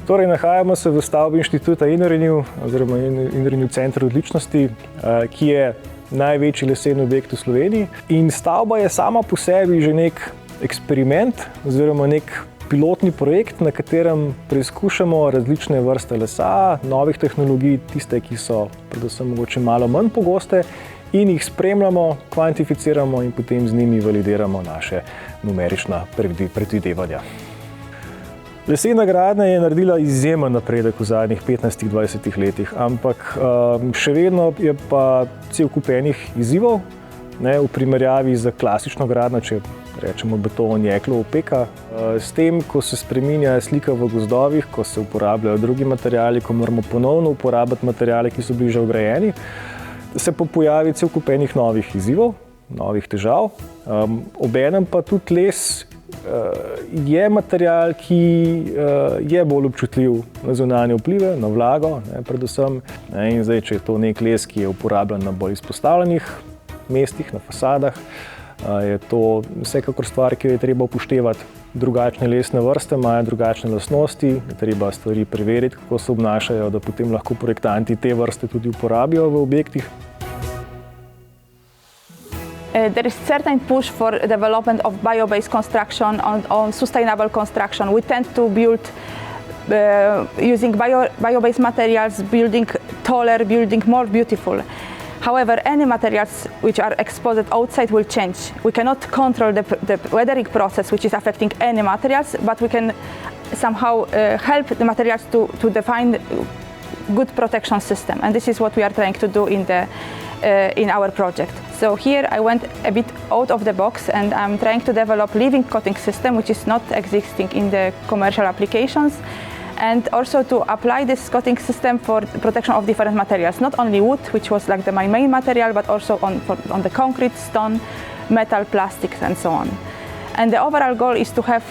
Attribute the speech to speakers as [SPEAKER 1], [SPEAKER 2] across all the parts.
[SPEAKER 1] Torej, nahajamo se v stavbi Inštituta InRenew oziroma InRenew Center odličnosti, ki je največji lesen objekt v Sloveniji. In stavba je sama po sebi že nek eksperiment oziroma nek pilotni projekt, na katerem preizkušamo različne vrste lesa, novih tehnologij, tiste, ki so predvsem mogoče malo manj pogoste, in jih spremljamo, kvantificiramo in potem z njimi validiramo naše numerična predvidevanja. Lesena gradnja je naredila izjemen napredek v zadnjih 15-20 letih, ampak še vedno je pa cel kup enih izzivov, v primerjavi z klasično gradnjo, če rečemo beton, jeklo, opeka. S tem, ko se spreminja slika v gozdovih, ko se uporabljajo drugi materiali, ko moramo ponovno uporabiti materiale, ki so bili že vgrajeni, se pa pojavi cel kup enih novih izzivov, novih težav. Obenem pa tudi les je material, ki je bolj občutljiv na zunanje vplive, na vlago, predvsem. In zdaj, če je to nek les, ki je uporabljen na bolj izpostavljenih mestih, na fasadah, je to vsekakor stvar, ki jo je treba upoštevati. Drugačne lesne vrste imajo drugačne lastnosti, je treba stvari preveriti, kako se obnašajo, da potem lahko projektanti te vrste tudi uporabijo v objektih.
[SPEAKER 2] There is certain push for development of bio-based construction on sustainable construction. We tend to build using bio-based materials, building taller, building more beautiful. However, any materials which are exposed outside will change. We cannot control the weathering process, which is affecting any materials, but we can somehow help the materials to define good protection system. And this is what we are trying to do in our project. So here I went a bit out of the box and I'm trying to develop living coating system, which is not existing in the commercial applications. And also to apply this coating system for protection of different materials, not only wood, which was like my main material, but also on the concrete, stone, metal, plastics, and so on. And the overall goal is to have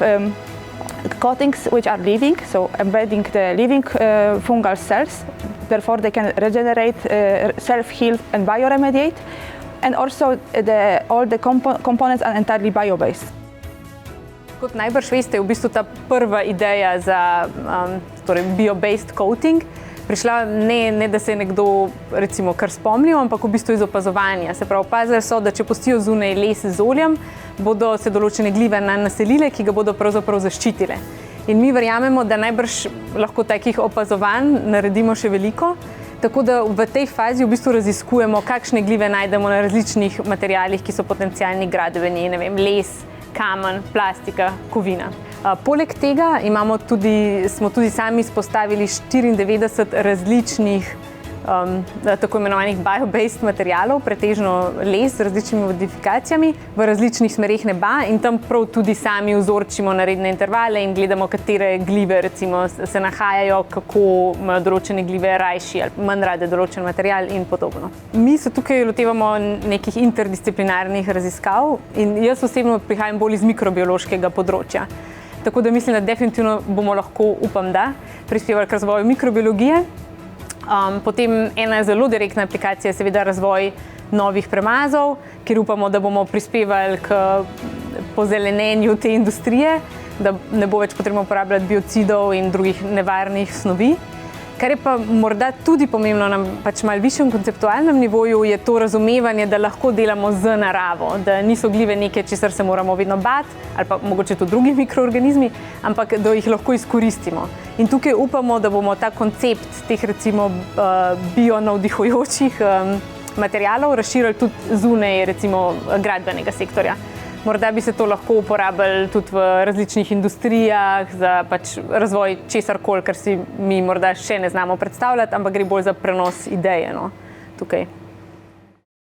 [SPEAKER 2] coatings which are living, so embedding the living fungal cells, therefore they can regenerate, self-heal and bioremediate, and also all the components are entirely bio-based.
[SPEAKER 3] Kot najbrž veste, je v bistvu ta prva ideja za bio-based coating prišla ne da se je nekdo recimo kar spomnil, ampak v bistvu iz opazovanja. Se pravi, opazili so, da če pustijo zunaj les z oljem, bodo se določene glive naselile, ki ga bodo pravzaprav zaščitile. In mi verjamemo, da najbrž lahko takih opazovanj naredimo še veliko, tako da v tej fazi v bistvu raziskujemo, kakšne glive najdemo na različnih materialih, ki so potencialni gradbeni, les, kamen, plastika, kovina. Poleg tega smo tudi sami izpostavili 94 različnih tako imenovanih bio-based materialov, pretežno les z različnimi modifikacijami v različnih smereh neba in tam prav tudi sami vzorčimo naredne intervale in gledamo, katere glive recimo se nahajajo, kako imajo določene glive rajši ali manj rade določen material in podobno. Mi se tukaj lotevamo nekih interdisciplinarnih raziskav in jaz osebno prihajam bolj iz mikrobiološkega področja. Tako da mislim, da definitivno bomo lahko, upam da, prispevali k razvoju mikrobiologije. Potem ena zelo direktna aplikacija je seveda razvoj novih premazov, kjer upamo, da bomo prispevali k pozelenenju te industrije, da ne bo več potrebno uporabljati biocidov in drugih nevarnih snovi. Kar je pa morda tudi pomembno na malo višjem konceptualnem nivoju, je to razumevanje, da lahko delamo z naravo, da niso glive nekaj, česar se moramo vedno bati, ali pa mogoče tudi drugi mikroorganizmi, ampak da jih lahko izkoristimo. In tukaj upamo, da bomo ta koncept teh recimo bio-navdihujočih materialov razširili tudi zunaj recimo gradbenega sektorja. Morda bi se to lahko uporabili tudi v različnih industrijah za razvoj česarkoli, kar si mi morda še ne znamo predstavljati, ampak gre bolj za prenos ideje tukaj.